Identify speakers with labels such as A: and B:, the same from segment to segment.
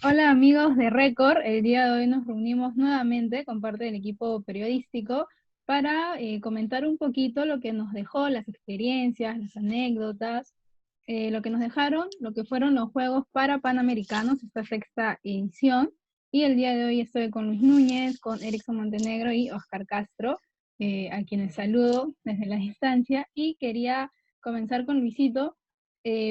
A: Hola amigos de Record, el día de hoy nos reunimos nuevamente con parte del equipo periodístico para comentar un poquito lo que nos dejó, las experiencias, las anécdotas, lo que nos dejaron, lo que fueron los Juegos para Panamericanos, esta sexta edición. Y el día de hoy estoy con Luis Núñez, con Erickson Montenegro y Oscar Castro, a quienes saludo desde la distancia. Y quería comenzar con Luisito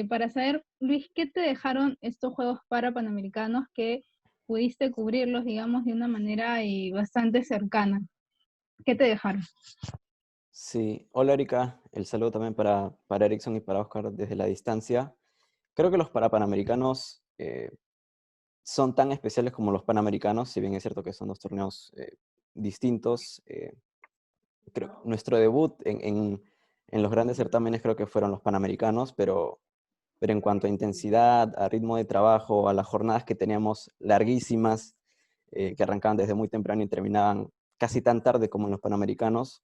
A: para saber, Luis, ¿qué te dejaron estos Juegos para Panamericanos que pudiste cubrirlos, digamos, de una manera bastante cercana? ¿Qué te dejaron?
B: Sí, hola Erika, el saludo también para Erickson y para Oscar desde la distancia. Creo que los Parapanamericanos son tan especiales como los Panamericanos, si bien es cierto que son dos torneos distintos. Nuestro debut en los grandes certámenes creo que fueron los Panamericanos, pero en cuanto a intensidad, a ritmo de trabajo, a las jornadas que teníamos larguísimas, que arrancaban desde muy temprano y terminaban casi tan tarde como en los Panamericanos,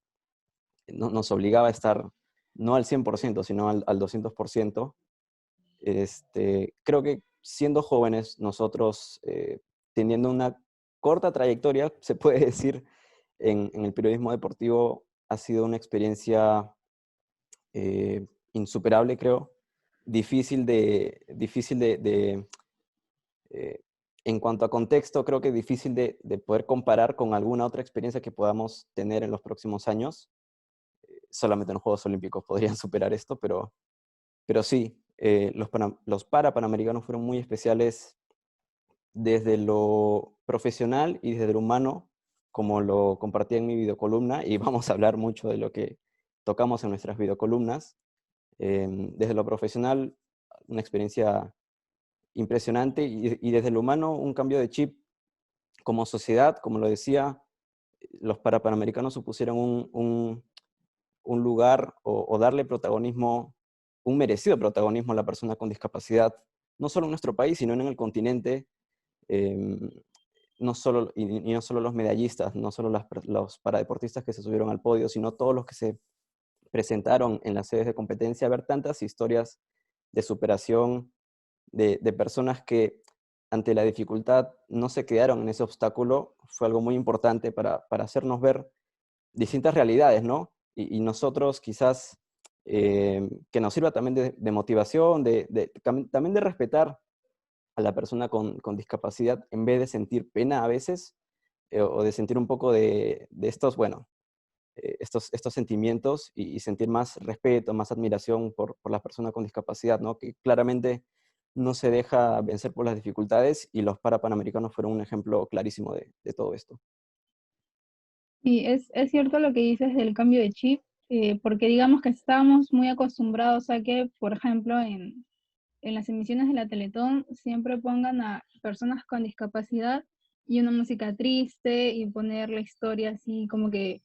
B: nos obligaba a estar no al 100%, sino al 200%. Creo que siendo jóvenes, nosotros teniendo una corta trayectoria, se puede decir, en el periodismo deportivo, ha sido una experiencia insuperable, creo. Eh, en cuanto a contexto, creo que difícil de poder comparar con alguna otra experiencia que podamos tener en los próximos años. Solamente en los Juegos Olímpicos podrían superar esto, pero sí, los Parapanamericanos fueron muy especiales desde lo profesional y desde lo humano, como lo compartí en mi videocolumna, y vamos a hablar mucho de lo que tocamos en nuestras videocolumnas. Desde lo profesional, una experiencia impresionante, y desde lo humano, un cambio de chip como sociedad, como lo decía, los Parapanamericanos supusieron un lugar o darle protagonismo, un merecido protagonismo a la persona con discapacidad, no solo en nuestro país, sino en el continente. eh, no solo, y no solo los medallistas, no solo los paradeportistas que se subieron al podio, sino todos los que se presentaron en las sedes de competencia, ver tantas historias de superación de personas que ante la dificultad no se quedaron en ese obstáculo, fue algo muy importante para hacernos ver distintas realidades, ¿no? Y nosotros quizás que nos sirva también de motivación, también de respetar a la persona con discapacidad en vez de sentir pena a veces, o de sentir un poco de estos, bueno, estos sentimientos, y sentir más respeto, más admiración por la persona con discapacidad, ¿no? Que claramente no se deja vencer por las dificultades, y los Parapanamericanos fueron un ejemplo clarísimo de todo esto.
A: Y es cierto lo que dices del cambio de chip, porque digamos que estábamos muy acostumbrados a que, por ejemplo, en las emisiones de la Teletón siempre pongan a personas con discapacidad y una música triste y poner la historia así como que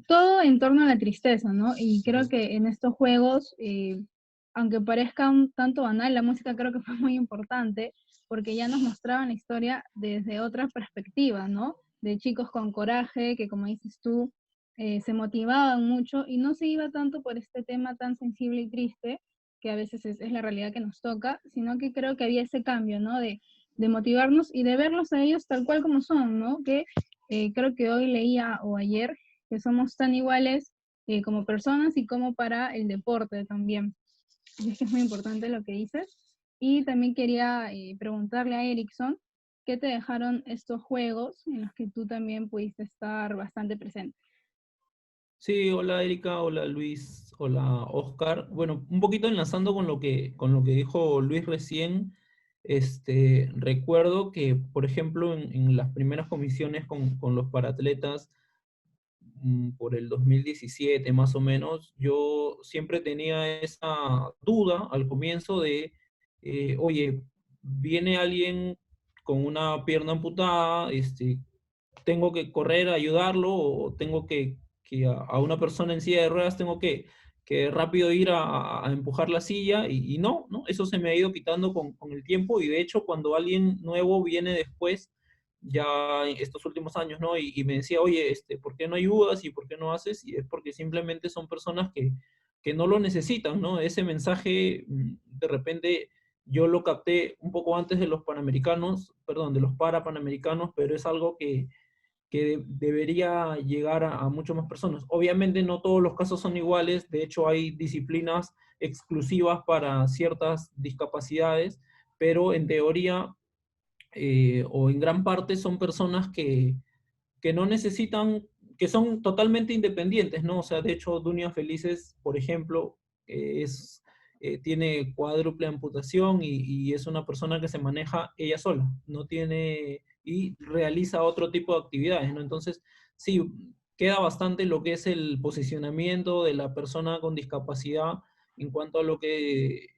A: todo en torno a la tristeza, ¿no? Y creo que en estos juegos, aunque parezca un tanto banal, la música creo que fue muy importante porque ya nos mostraban la historia desde otra perspectiva, ¿no? De chicos con coraje, que como dices tú, se motivaban mucho y no se iba tanto por este tema tan sensible y triste, que a veces es la realidad que nos toca, sino que creo que había ese cambio, ¿no? De motivarnos y de verlos a ellos tal cual como son, ¿no? Que creo que hoy leía o ayer que somos tan iguales como personas y como para el deporte también. Así es que es muy importante lo que dices. Y también quería preguntarle a Erickson, ¿qué te dejaron estos juegos en los que tú también pudiste estar bastante presente?
C: Sí, hola Erika, hola Luis, hola Oscar. Bueno, un poquito enlazando con lo que dijo Luis recién, recuerdo que, por ejemplo, en las primeras comisiones con los paratletas, por el 2017 más o menos, yo siempre tenía esa duda al comienzo de, oye, viene alguien con una pierna amputada, tengo que correr a ayudarlo, o tengo que a una persona en silla de ruedas tengo que rápido ir a empujar la silla, y no, ¿no? Eso se me ha ido quitando con el tiempo, y de hecho cuando alguien nuevo viene después, ya en estos últimos años, ¿no? Y me decía, oye, ¿por qué no ayudas y por qué no haces? Y es porque simplemente son personas que no lo necesitan, ¿no? Ese mensaje, de repente yo lo capté un poco antes de los Panamericanos, perdón, de los Parapanamericanos, pero es algo que debería llegar a muchas más personas. Obviamente no todos los casos son iguales, de hecho hay disciplinas exclusivas para ciertas discapacidades, pero en teoría o en gran parte son personas que no necesitan, que son totalmente independientes, ¿no? O sea, de hecho, Dunia Felices, por ejemplo, tiene cuádruple amputación y es una persona que se maneja ella sola, no tiene, y realiza otro tipo de actividades, ¿no? Entonces, sí, queda bastante lo que es el posicionamiento de la persona con discapacidad en cuanto a lo que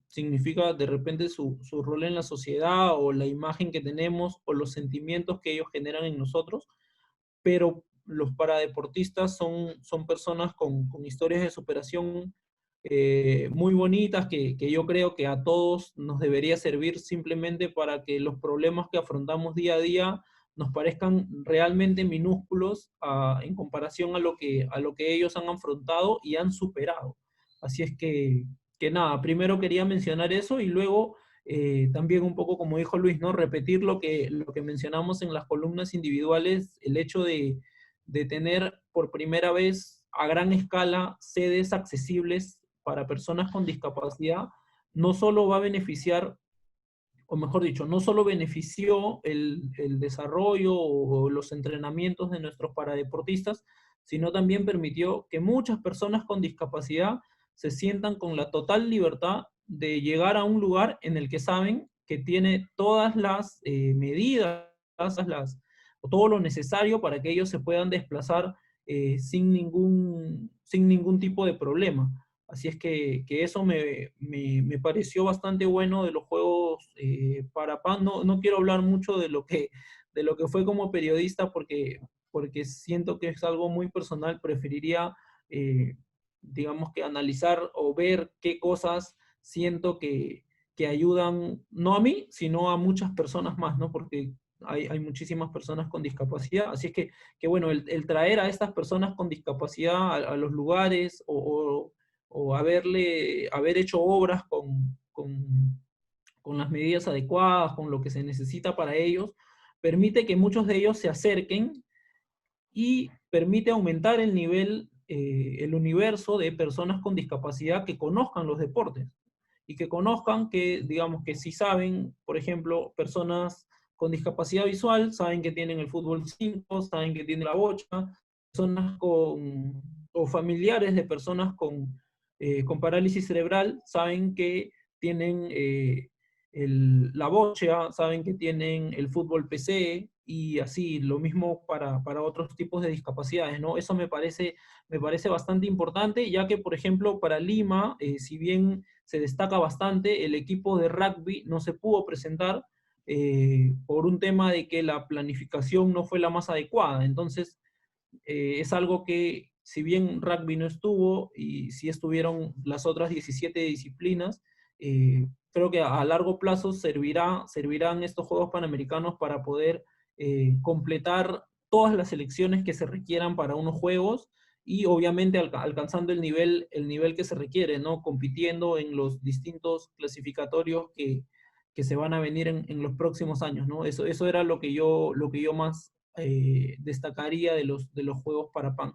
C: significa de repente su rol en la sociedad o la imagen que tenemos o los sentimientos que ellos generan en nosotros, pero los paradeportistas son personas con historias de superación muy bonitas que yo creo que a todos nos debería servir simplemente para que los problemas que afrontamos día a día nos parezcan realmente minúsculos en comparación a lo que ellos han afrontado y han superado. Así es que nada, primero quería mencionar eso y luego también un poco como dijo Luis, ¿no? Repetir lo que mencionamos en las columnas individuales, el hecho de tener por primera vez a gran escala sedes accesibles para personas con discapacidad, no solo va a beneficiar, o mejor dicho, no solo benefició el desarrollo o los entrenamientos de nuestros paradeportistas, sino también permitió que muchas personas con discapacidad se sientan con la total libertad de llegar a un lugar en el que saben que tiene todas las medidas, o todo lo necesario para que ellos se puedan desplazar sin ningún tipo de problema. Así es que eso me pareció bastante bueno de los juegos para PAN. No quiero hablar mucho de lo que fue como periodista porque siento que es algo muy personal. Preferiría, digamos que analizar o ver qué cosas siento que ayudan, no a mí, sino a muchas personas más, ¿no? Porque hay muchísimas personas con discapacidad. Así es que bueno, el traer a estas personas con discapacidad a los lugares o haber hecho obras con las medidas adecuadas, con lo que se necesita para ellos, permite que muchos de ellos se acerquen y permite aumentar el nivel, el universo de personas con discapacidad que conozcan los deportes y que conozcan que, digamos, que si saben, por ejemplo, personas con discapacidad visual, saben que tienen el fútbol 5, saben que tienen la bocha, personas o familiares de personas con parálisis cerebral, saben que tienen la bocha, saben que tienen el fútbol PC y así, lo mismo para otros tipos de discapacidades, ¿no? Eso me parece bastante importante, ya que, por ejemplo, para Lima, si bien se destaca bastante, el equipo de rugby no se pudo presentar por un tema de que la planificación no fue la más adecuada. Entonces, es algo que, si bien rugby no estuvo y sí estuvieron las otras 17 disciplinas, creo que a largo plazo servirán estos Juegos Panamericanos para poder completar todas las selecciones que se requieran para unos Juegos y obviamente alcanzando el nivel que se requiere, ¿no? Compitiendo en los distintos clasificatorios que se van a venir en los próximos años, ¿no? Eso era lo que yo más destacaría de los juegos para PAN.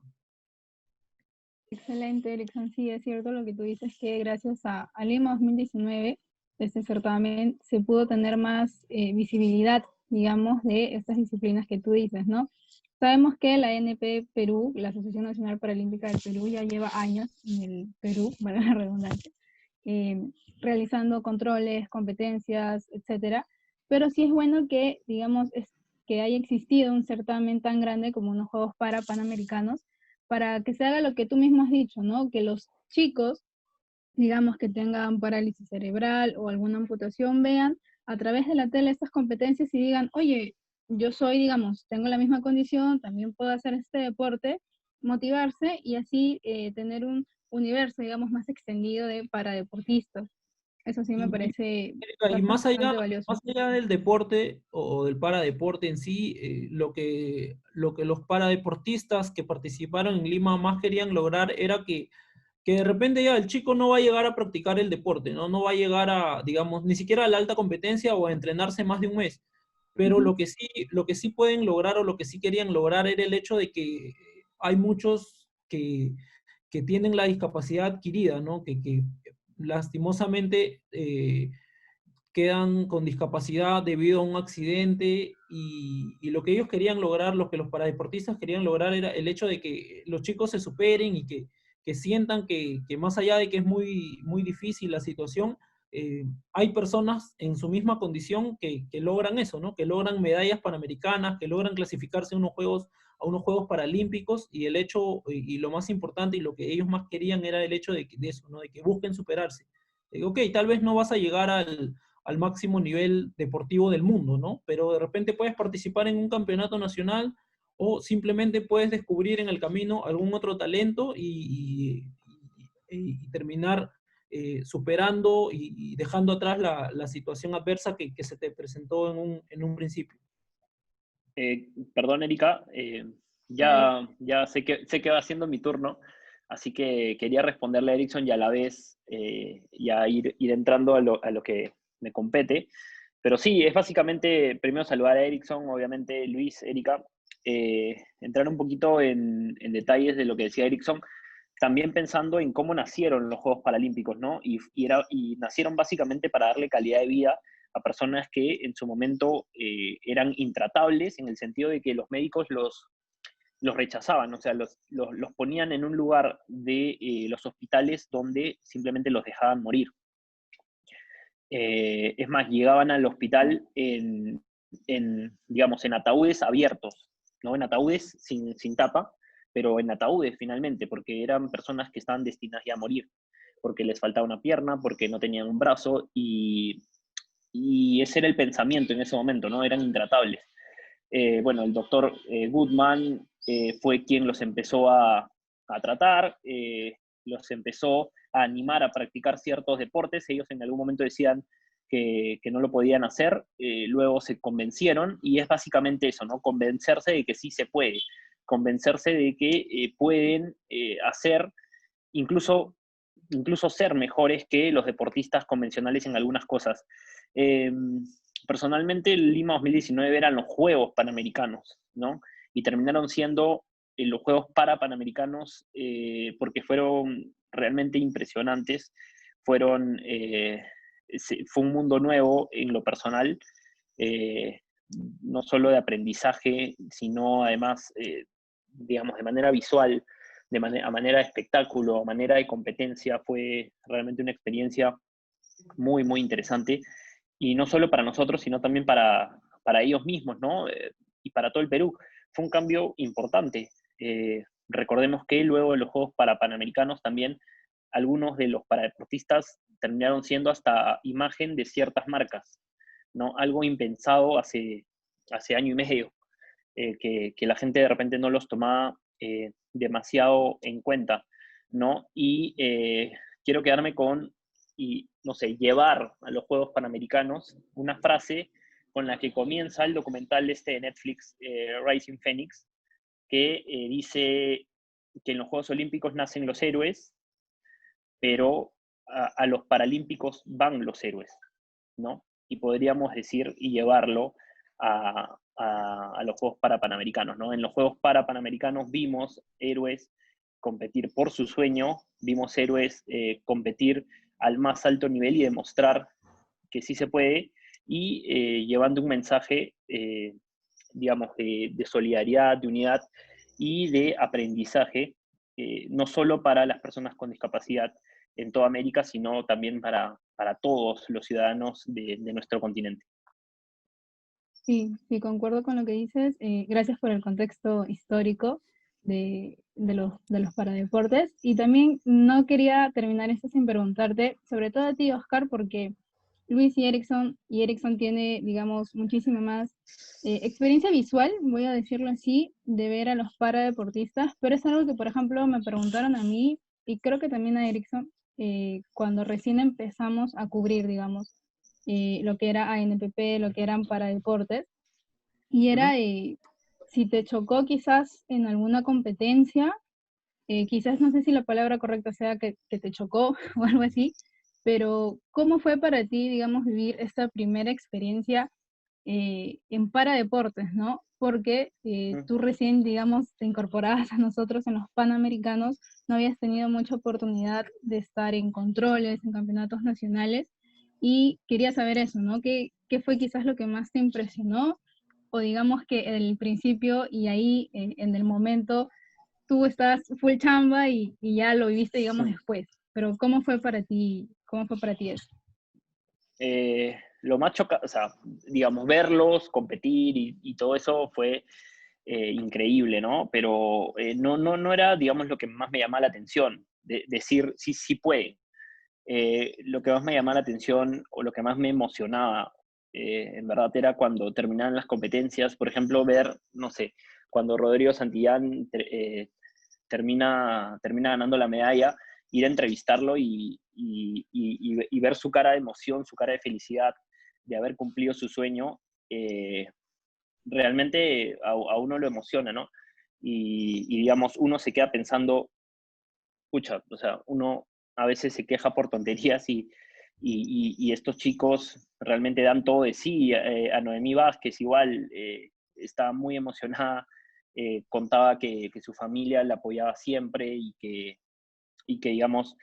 A: Excelente, Erickson. Sí, es cierto lo que tú dices, que gracias a Lima 2019, este certamen, se pudo tener más visibilidad, digamos, de estas disciplinas que tú dices, ¿no? Sabemos que la ANP Perú, la Asociación Nacional Paralímpica del Perú, ya lleva años en el Perú, para la redundancia, realizando controles, competencias, etcétera. Pero sí es bueno que, digamos, que haya existido un certamen tan grande como unos Juegos Panamericanos, para que se haga lo que tú mismo has dicho, ¿no? Que los chicos, digamos que tengan parálisis cerebral o alguna amputación, vean a través de la tele estas competencias y digan, oye, yo soy, digamos, tengo la misma condición, también puedo hacer este deporte, motivarse y así tener un universo, digamos, más extendido de paradeportistas. Eso sí me
C: Y,
A: parece
C: y
A: bastante valioso.
C: más allá del deporte o del paradeporte en sí, lo que los paradeportistas que participaron en Lima más querían lograr era que que de repente ya el chico no va a llegar a practicar el deporte, ¿no? No va a llegar a, digamos, ni siquiera a la alta competencia o a entrenarse más de un mes. Pero lo que sí pueden lograr o lo que sí querían lograr era el hecho de que hay muchos que tienen la discapacidad adquirida, ¿no? Que lastimosamente quedan con discapacidad debido a un accidente y lo que ellos querían lograr, lo que los paradeportistas querían lograr era el hecho de que los chicos se superen y que sientan que más allá de que es muy, muy difícil la situación, hay personas en su misma condición que logran eso, ¿no? Que logran medallas panamericanas, que logran clasificarse a unos Juegos Paralímpicos y el hecho, y lo más importante y lo que ellos más querían era el hecho de eso, ¿no? De que busquen superarse. Ok, tal vez no vas a llegar al máximo nivel deportivo del mundo, ¿no? Pero de repente puedes participar en un campeonato nacional o simplemente puedes descubrir en el camino algún otro talento y terminar superando y dejando atrás la situación adversa que se te presentó en un principio.
D: Perdón, Erika, ya sé que va siendo mi turno, así que quería responderle a Erickson y a la vez ya ir entrando a lo que me compete. Pero sí, es básicamente primero saludar a Erickson, obviamente Luis, Erika, entrar un poquito en detalles de lo que decía Erickson, también pensando en cómo nacieron los Juegos Paralímpicos, ¿no? Y nacieron básicamente para darle calidad de vida a personas que en su momento eran intratables, en el sentido de que los médicos los rechazaban, o sea, los ponían en un lugar de los hospitales donde simplemente los dejaban morir. Es más, llegaban al hospital digamos, en ataúdes abiertos, ¿no? En ataúdes sin tapa, pero en ataúdes finalmente, porque eran personas que estaban destinadas ya a morir, porque les faltaba una pierna, porque no tenían un brazo, y ese era el pensamiento en ese momento, ¿no? Eran intratables. Bueno, el doctor Goodman fue quien los empezó a tratar, los empezó a animar a practicar ciertos deportes. Ellos en algún momento decían que no lo podían hacer, luego se convencieron y es básicamente eso, ¿no? Convencerse de que sí se puede, convencerse de que pueden hacer, incluso ser mejores que los deportistas convencionales en algunas cosas. Personalmente, el Lima 2019 eran los Juegos Panamericanos, ¿no? Y terminaron siendo los Juegos Parapanamericanos porque fueron realmente impresionantes. Fue un mundo nuevo en lo personal, eh, no solo de aprendizaje, sino además, digamos, de manera visual, a manera de espectáculo, a manera de competencia. Fue realmente una experiencia muy, muy interesante. Y no solo para nosotros, sino también para ellos mismos, ¿no? Y para todo el Perú. Fue un cambio importante. Recordemos que luego de los Juegos Panamericanos también algunos de los paradeportistas terminaron siendo hasta imagen de ciertas marcas, ¿no? Algo impensado hace año y medio, que la gente de repente no los tomaba demasiado en cuenta, ¿no? Y quiero quedarme con, y no sé, llevar a los Juegos Panamericanos una frase con la que comienza el documental este de Netflix, Rising Phoenix, que dice que en los Juegos Olímpicos nacen los héroes, pero a los Paralímpicos van los héroes, ¿no? Y podríamos decir y llevarlo a los Juegos Parapanamericanos, ¿no? En los Juegos Parapanamericanos vimos héroes competir por su sueño, vimos héroes competir al más alto nivel y demostrar que sí se puede, y llevando un mensaje, digamos, de solidaridad, de unidad y de aprendizaje, no solo para las personas con discapacidad en toda América, sino también para todos los ciudadanos de nuestro continente.
A: Sí, sí, concuerdo con lo que dices. Gracias por el contexto histórico de los paradeportes. Y también no quería terminar esto sin preguntarte, sobre todo a ti, Oscar, porque Luis y Erickson tiene, digamos, muchísima más experiencia visual, voy a decirlo así, de ver a los paradeportistas, pero es algo que, por ejemplo, me preguntaron a mí y creo que también a Erickson cuando recién empezamos a cubrir, digamos, lo que era ANPP, lo que eran paradeportes, y era si te chocó quizás en alguna competencia quizás no sé si la palabra correcta sea que te chocó o algo así, pero ¿cómo fue para ti, digamos, vivir esta primera experiencia en paradeportes, ¿no? Porque tú recién, digamos, te incorporabas a nosotros en los Panamericanos, no habías tenido mucha oportunidad de estar en controles, en campeonatos nacionales, y quería saber eso, ¿no? ¿Qué fue quizás lo que más te impresionó? O digamos que el principio y ahí en el momento tú estabas full chamba y ya lo viviste, digamos, después. Pero ¿cómo fue para ti? ¿Cómo fue para ti eso?
D: Lo más chocante, o sea, digamos, verlos, competir y todo eso fue increíble, ¿no? Pero no era, digamos, lo que más me llamaba la atención, decir, sí, sí puede. Lo que más me llamaba la atención o lo que más me emocionaba, en verdad, era cuando terminaban las competencias, por ejemplo, ver, no sé, cuando Rodrigo Santillán termina ganando la medalla, ir a entrevistarlo y ver su cara de emoción, su cara de felicidad de haber cumplido su sueño, realmente a uno lo emociona, ¿no? Digamos, uno se queda pensando, pucha, o sea, uno a veces se queja por tonterías y estos chicos realmente dan todo de sí. A Noemí Vázquez igual estaba muy emocionada, contaba que su familia la apoyaba siempre y que digamos,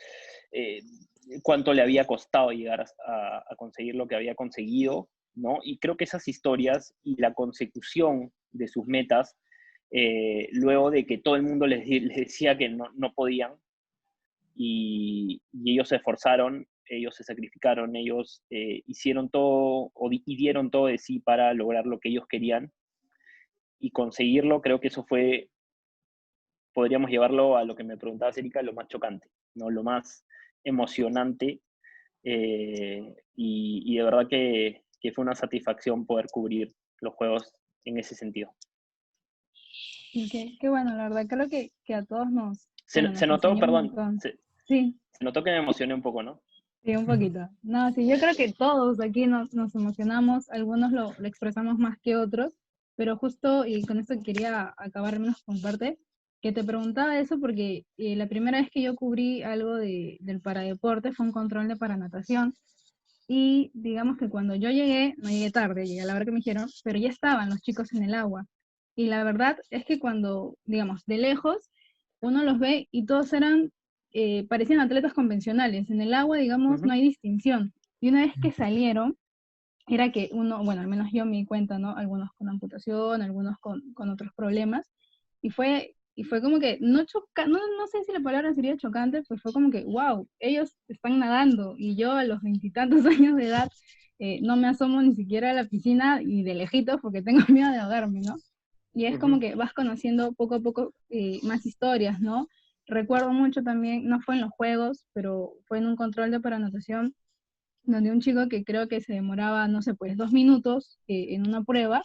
D: eh, cuánto le había costado llegar a conseguir lo que había conseguido, ¿no? Y creo que esas historias y la consecución de sus metas, luego de que todo el mundo les decía que no podían, y ellos se esforzaron, ellos se sacrificaron, ellos hicieron todo y dieron todo de sí para lograr lo que ellos querían y conseguirlo. Creo que eso fue, podríamos llevarlo a lo que me preguntabas, Erika, lo más chocante, ¿no? Lo más emocionante, y de verdad que fue una satisfacción poder cubrir los juegos en ese sentido.
A: Y qué bueno, la verdad, creo que a todos bueno,
D: Se
A: nos
D: notó,
A: enseñó un
D: perdón,
A: montón.
D: se
A: Sí,
D: notó que me emocioné un poco, ¿no?
A: sí, un poquito. No, sí, yo creo que todos aquí nos emocionamos, algunos lo expresamos más que otros, pero justo, y con esto quería acabar menos con parte, que te preguntaba eso porque la primera vez que yo cubrí algo del paradeporte fue un control de paranatación, y digamos que cuando yo llegué, no llegué tarde, llegué a la hora que me dijeron, pero ya estaban los chicos en el agua. Y la verdad es que cuando, digamos, de lejos, uno los ve y todos eran, parecían atletas convencionales. En el agua, digamos, no hay distinción. Y una vez que salieron, era que uno, bueno, al menos yo me di cuenta, ¿no? Algunos con amputación, algunos con otros problemas. Y fue como que, no sé si la palabra sería chocante, pues fue como que, wow, ellos están nadando y yo a los 20 y tantos años de edad no me asomo ni siquiera a la piscina y de lejitos porque tengo miedo de ahogarme, ¿no? Y es como que vas conociendo poco a poco más historias, ¿no? Recuerdo mucho también, no fue en los juegos, pero fue en un control de paranatación donde un chico que creo que se demoraba, no sé, pues 2 minutos en una prueba,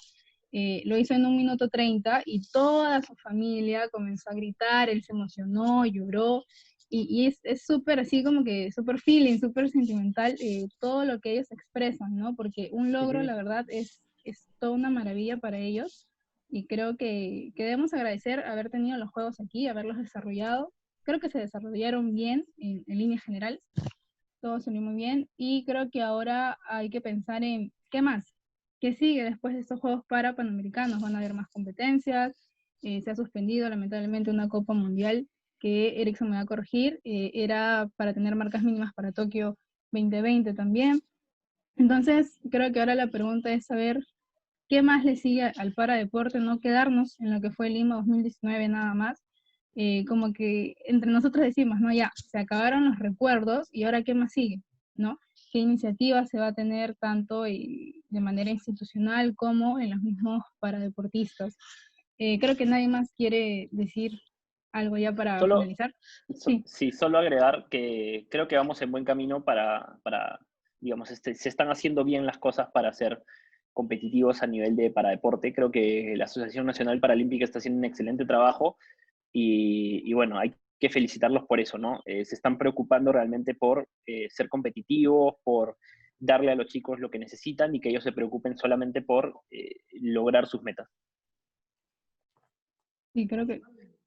A: lo hizo en 1 minuto 30 y toda su familia comenzó a gritar, él se emocionó, lloró, y es súper así como que súper feeling, súper sentimental todo lo que ellos expresan, ¿no? Porque un logro, la verdad, es toda una maravilla para ellos, y creo que debemos agradecer haber tenido los juegos aquí, haberlos desarrollado. Creo que se desarrollaron bien en línea general, todo salió muy bien, y creo que ahora hay que pensar en qué más, qué sigue después de estos Juegos Panamericanos. Van a haber más competencias, se ha suspendido lamentablemente una Copa Mundial que Ericsson me va a corregir, era para tener marcas mínimas para Tokio 2020 también. Entonces creo que ahora la pregunta es saber qué más le sigue al paradeporte, no quedarnos en lo que fue Lima 2019 nada más. Como que entre nosotros decimos, no, ya, se acabaron los recuerdos y ahora qué más sigue, ¿no? ¿Qué iniciativa se va a tener tanto de manera institucional como en los mismos paradeportistas? Creo que nadie más quiere decir algo ya para
D: Solo,
A: finalizar. Sí.
D: sí, solo agregar que creo que vamos en buen camino digamos, se están haciendo bien las cosas para ser competitivos a nivel de paradeporte. Creo que la Asociación Nacional Paralímpica está haciendo un excelente trabajo y bueno, hay que felicitarlos por eso, ¿no? Se están preocupando realmente por ser competitivos, por darle a los chicos lo que necesitan y que ellos se preocupen solamente por lograr sus metas.
A: Sí, creo que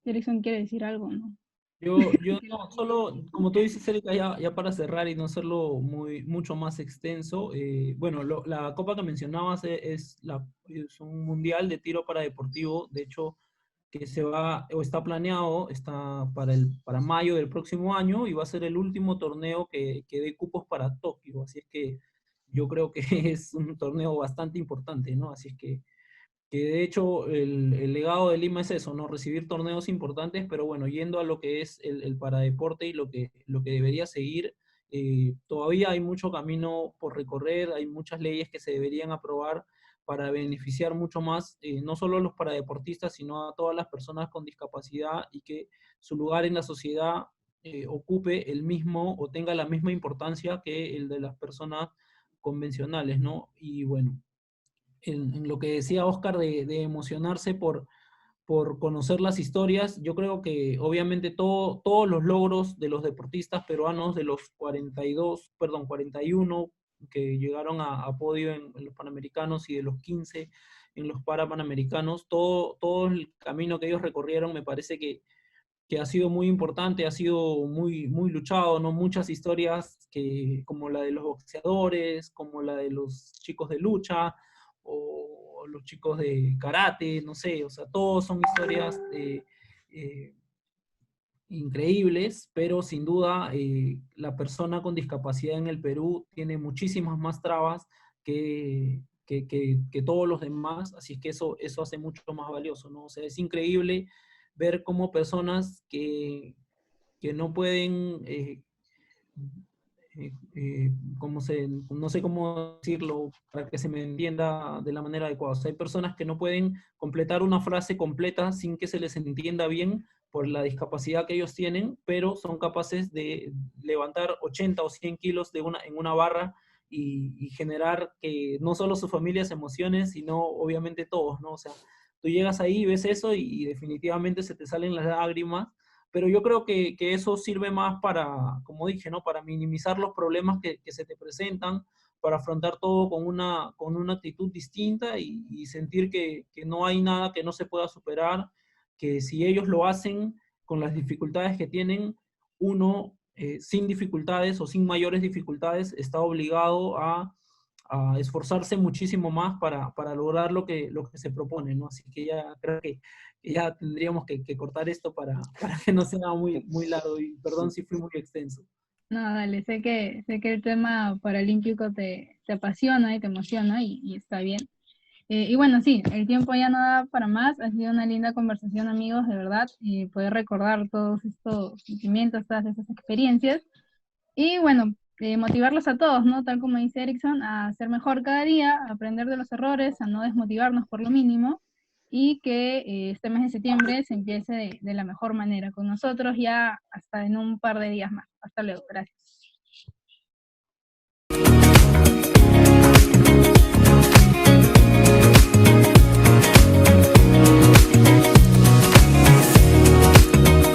A: Erickson quiere decir algo, ¿no?
C: Yo no, solo, como tú dices, Erika, ya para cerrar y no hacerlo mucho más extenso, bueno, la copa que mencionabas es un mundial de tiro para deportivo, de hecho, que se va, o está planeado, está para mayo del próximo año y va a ser el último torneo que dé cupos para Tokio, así es que yo creo que es un torneo bastante importante, ¿no? Así es que de hecho el legado de Lima es eso, ¿no? Recibir torneos importantes, pero bueno, yendo a lo que es el paradeporte y lo que debería seguir, todavía hay mucho camino por recorrer, hay muchas leyes que se deberían aprobar para beneficiar mucho más, no solo a los paradeportistas, sino a todas las personas con discapacidad y que su lugar en la sociedad ocupe el mismo o tenga la misma importancia que el de las personas convencionales, ¿no? Y bueno, en lo que decía Oscar de emocionarse por conocer las historias, yo creo que obviamente todos los logros de los deportistas peruanos de los 42, perdón, 41 que llegaron a podio en los Panamericanos y de los 15 en los Parapanamericanos, todo el camino que ellos recorrieron me parece que ha sido muy importante, ha sido muy luchado, ¿no? Muchas historias como la de los boxeadores, como la de los chicos de lucha, o los chicos de karate, no sé, o sea, todos son historias eh, increíbles, pero sin duda la persona con discapacidad en el Perú tiene muchísimas más trabas que todos los demás, así es que eso hace mucho más valioso, ¿no? O sea, es increíble ver cómo personas que no pueden, no sé cómo decirlo para que se me entienda de la manera adecuada. O sea, hay personas que no pueden completar una frase completa sin que se les entienda bien por la discapacidad que ellos tienen, pero son capaces de levantar 80 o 100 kilos en una barra y generar que no solo su familia se emocione, sino obviamente todos, ¿no? O sea, tú llegas ahí, ves eso y definitivamente se te salen las lágrimas, pero yo creo que eso sirve más para, como dije, ¿no? Para minimizar los problemas que se te presentan, para afrontar todo con una actitud distinta y sentir que no hay nada que no se pueda superar, que si ellos lo hacen con las dificultades que tienen, uno sin dificultades o sin mayores dificultades está obligado a esforzarse muchísimo más para lograr lo que se propone, ¿no? Así que ya creo que ya tendríamos que cortar esto para que no sea muy largo y perdón si fui muy extenso.
A: No, dale, sé que el tema paralímpico te apasiona y te emociona y está bien. Y bueno, sí, el tiempo ya no da para más. Ha sido una linda conversación, amigos, de verdad, y poder recordar todos estos sentimientos, todas esas experiencias. Y bueno, motivarlos a todos, ¿no? Tal como dice Erickson, a ser mejor cada día, a aprender de los errores, a no desmotivarnos por lo mínimo, y que este mes de septiembre se empiece de la mejor manera con nosotros ya hasta en un par de días más. Hasta luego, gracias.